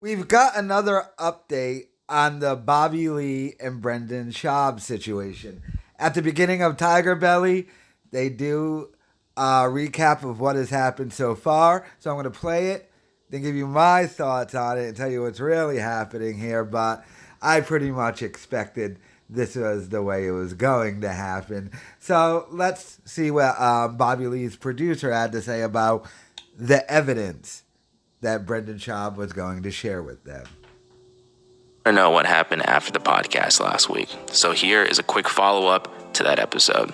We've got another update on the Bobby Lee and Brendan Schaub situation. At the beginning of Tigerbelly, they do a recap of what has happened so far. So I'm going to play it, then give you my thoughts on it and tell you what's really happening here. But I pretty much expected this was the way it was going to happen. So let's see what Bobby Lee's producer had to say about the evidence that Brendan Schaub was going to share with them. I know what happened after the podcast last week, so here is a quick follow-up to that episode.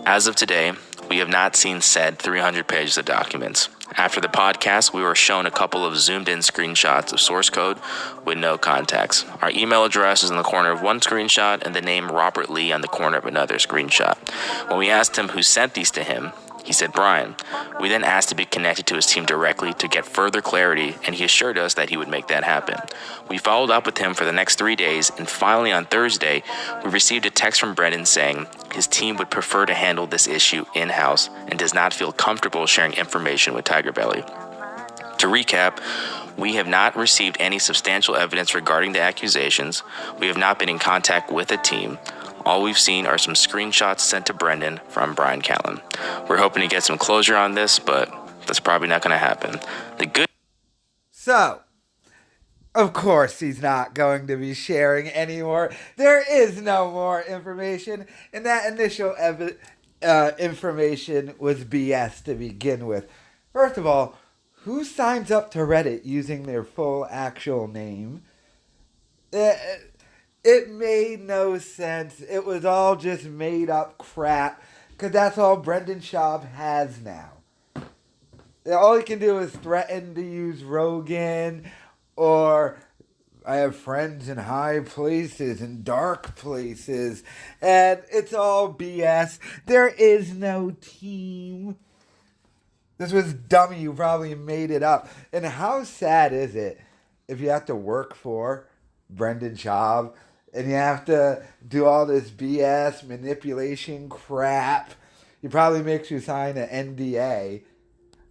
As of today, we have not seen said 300 pages of documents. After the podcast, we were shown a couple of zoomed-in screenshots of source code with no context. Our email address is in the corner of one screenshot and the name Robert Lee on the corner of another screenshot. When we asked him who sent these to him, he said Brian. We then asked to be connected to his team directly to get further clarity, and he assured us that he would make that happen. We followed up with him for the next 3 days, and finally on Thursday, we received a text from Brendan saying his team would prefer to handle this issue in-house and does not feel comfortable sharing information with Tigerbelly. To recap, we have not received any substantial evidence regarding the accusations. We have not been in contact with the team. All we've seen are some screenshots sent to Brendan from Brian Callen. We're hoping to get some closure on this, but that's probably not going to happen. So, of course, he's not going to be sharing anymore. There is no more information, and that initial information was BS to begin with. First of all, who signs up to Reddit using their full actual name? It made no sense. It was all just made up crap. Because that's all Brendan Schaub has now. All he can do is threaten to use Rogan, or I have friends in high places and dark places. And it's all BS. There is no team. This was dummy. You probably made it up. And how sad is it if you have to work for Brendan Schaub and you have to do all this BS manipulation crap? He probably makes you sign an NDA.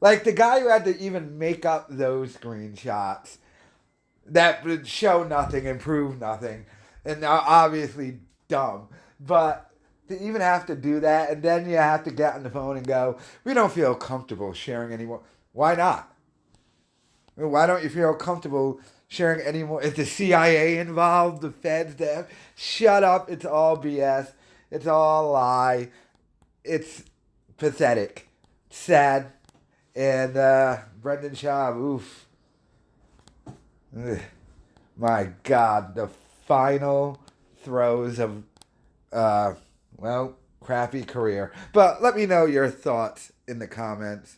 Like the guy who had to even make up those screenshots that would show nothing and prove nothing. And are obviously dumb. But to even have to do that, and then you have to get on the phone and go, we don't feel comfortable sharing anymore. Why not? Why don't you feel comfortable sharing anymore? Is the CIA involved? The feds? Shut up. It's all BS. It's all a lie. It's pathetic. Sad. And Brendan Schaub, oof. Ugh. My God. The final throes of, crappy career. But let me know your thoughts in the comments.